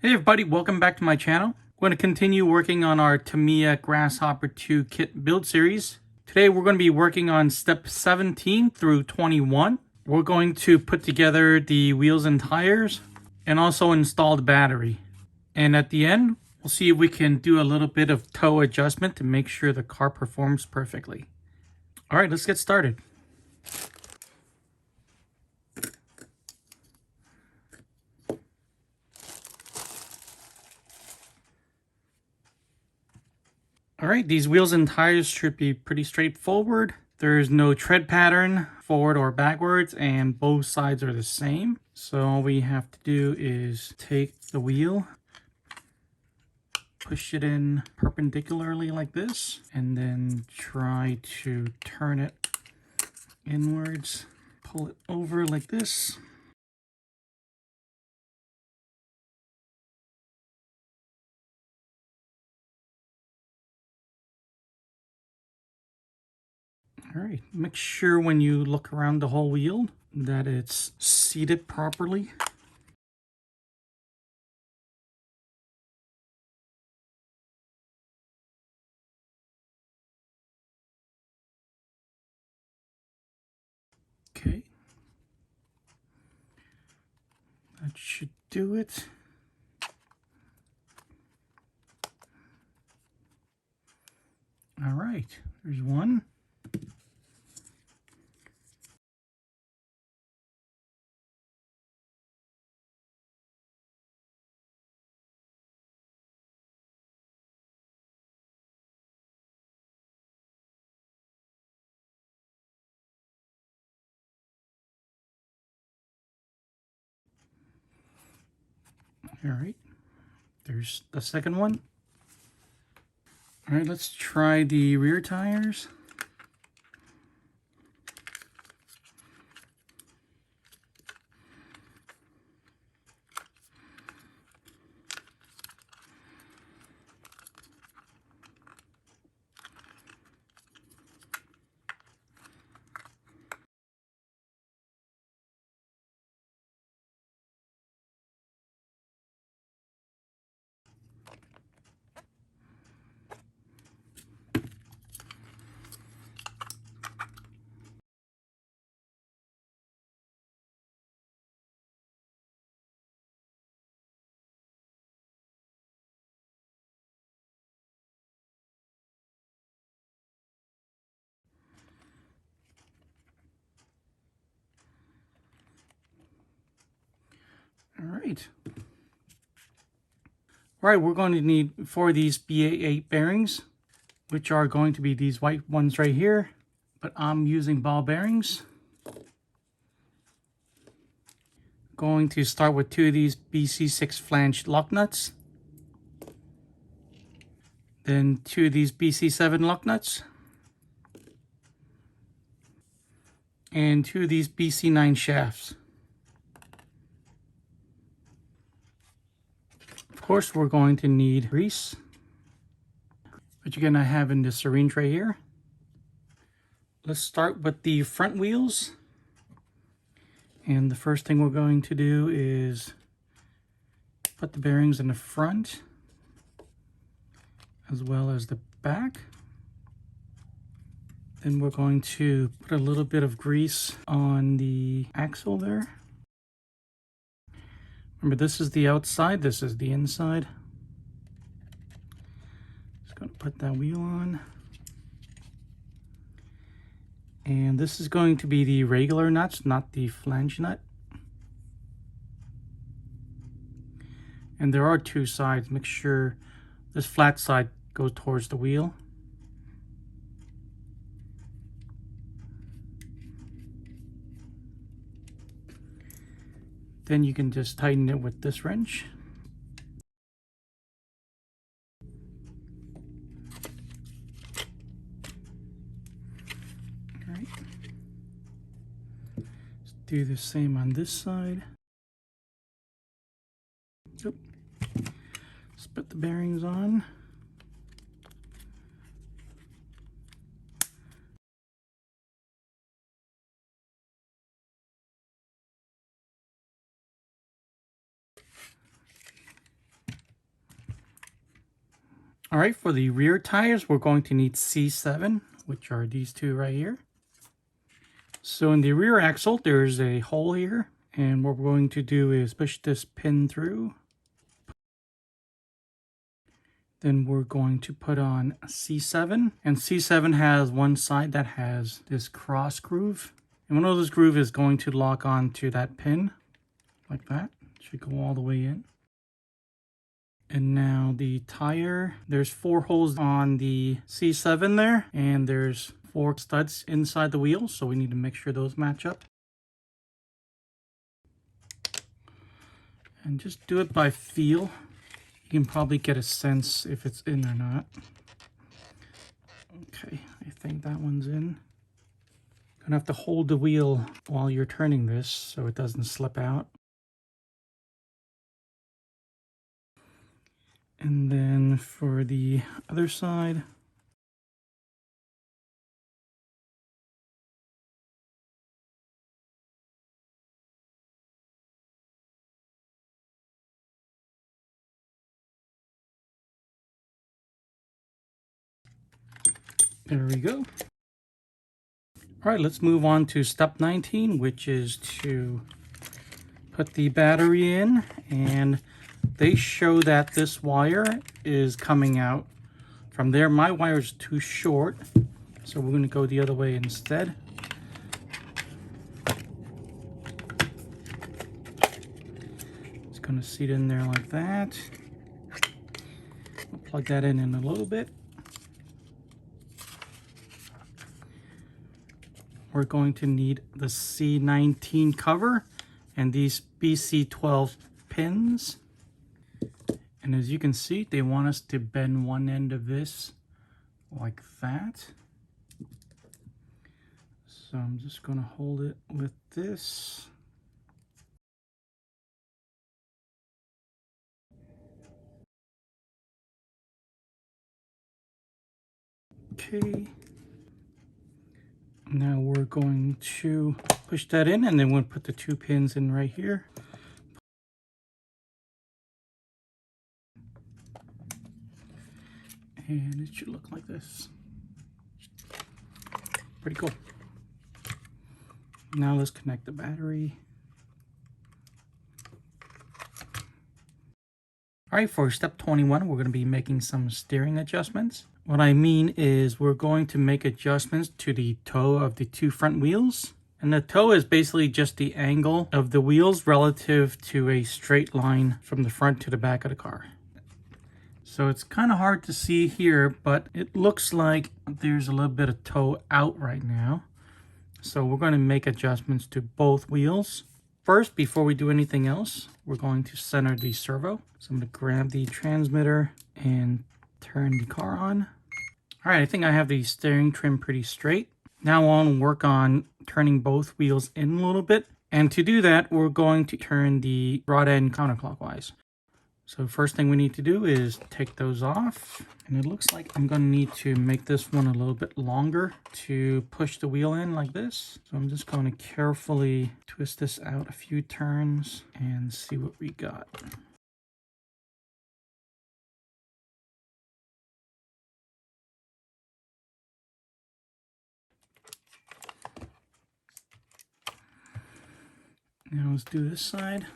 Hey everybody, welcome back to my channel. We're going to continue working on our Tamiya Grasshopper II kit build series. Today we're going to be working on step 17 through 21. We're going to put together the wheels and tires and also install the battery. And at the end, we'll see if we can do a little bit of toe adjustment to make sure the car performs perfectly. All right, let's get started. All right, these wheels and tires should be pretty straightforward. There's no tread pattern forward or backwards, and both sides are the same. So all we have to do is take the wheel, push it in perpendicularly like this, and then try to turn it inwards, pull it over like this. All right, make sure when you look around the whole wheel that it's seated properly. Okay. That should do it. All right, there's one. All right, there's the second one. All right, let's try the rear tires. All right. All right, we're going to need 4 of these BA8 bearings, which are going to be these white ones right here, but I'm using ball bearings. Going to start with 2 of these BC6 flange lock nuts. Then 2 of these BC7 lock nuts. And 2 of these BC9 shafts. Of course, we're going to need grease, which again I have in the syringe right here. Let's start with the front wheels. And the first thing we're going to do is put the bearings in the front as well as the back. Then we're going to put a little bit of grease on the axle there. Remember, this is the outside, this is the inside. Just going to put that wheel on. And this is going to be the regular nuts, not the flange nut. And there are 2 sides. Make sure this flat side goes towards the wheel. Then you can just tighten it with this wrench. All right. Let's do the same on this side. Yep. Let's put the bearings on. All right, for the rear tires, we're going to need C7, which are these two right here. So in the rear axle, there's a hole here, and what we're going to do is push this pin through. Then we're going to put on C7, and C7 has one side that has this cross groove. And one of those grooves is going to lock onto that pin, like that. It should go all the way in. And now the tire, there's 4 holes on the C7 there, and there's 4 studs inside the wheels, so we need to make sure those match up. And just do it by feel. You can probably get a sense if it's in or not. Okay, I think that one's in. Gonna have to hold the wheel while you're turning this so it doesn't slip out. And then for the other side, there we go. All right, let's move on to step 19, which is to put the battery in. And they show that this wire is coming out from there. My wire is too short, so we're going to go the other way instead. It's going to seat in there like that. We'll plug that in a little bit. We're going to need the C19 cover and these BC12 pins. And as you can see, they want us to bend one end of this like that. So I'm just going to hold it with this. Okay. Now we're going to push that in, and then we'll put the 2 pins in right here. And it should look like this. Pretty cool. Now let's connect the battery. All right, for step 21, we're going to be making some steering adjustments. What I mean is we're going to make adjustments to the toe of the 2 front wheels. And the toe is basically just the angle of the wheels relative to a straight line from the front to the back of the car. So it's kind of hard to see here, but it looks like there's a little bit of toe out right now. So we're going to make adjustments to both wheels. First, before we do anything else, we're going to center the servo. So I'm going to grab the transmitter and turn the car on. All right, I think I have the steering trim pretty straight. Now I'll work on turning both wheels in a little bit. And to do that, we're going to turn the rod end counterclockwise. So first thing we need to do is take those off. And it looks like I'm going to need to make this one a little bit longer to push the wheel in like this. So I'm just going to carefully twist this out a few turns and see what we got. Now let's do this side.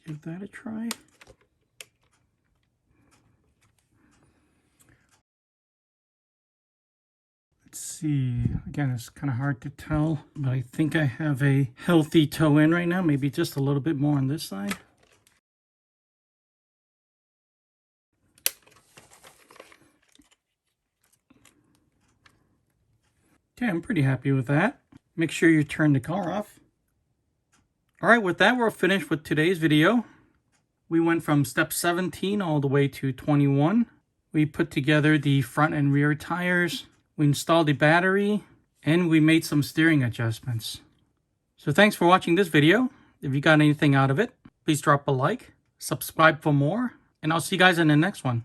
Give that a try. Let's see. Again, it's kind of hard to tell, but I think I have a healthy toe in right now. Maybe just a little bit more on this side. Okay, I'm pretty happy with that. Make sure you turn the car off. All right, with that, we're finished with today's video. We went from step 17 all the way to 21. We put together the front and rear tires. We installed the battery, and we made some steering adjustments. So thanks for watching this video. If you got anything out of it, please drop a like, subscribe for more, and I'll see you guys in the next one.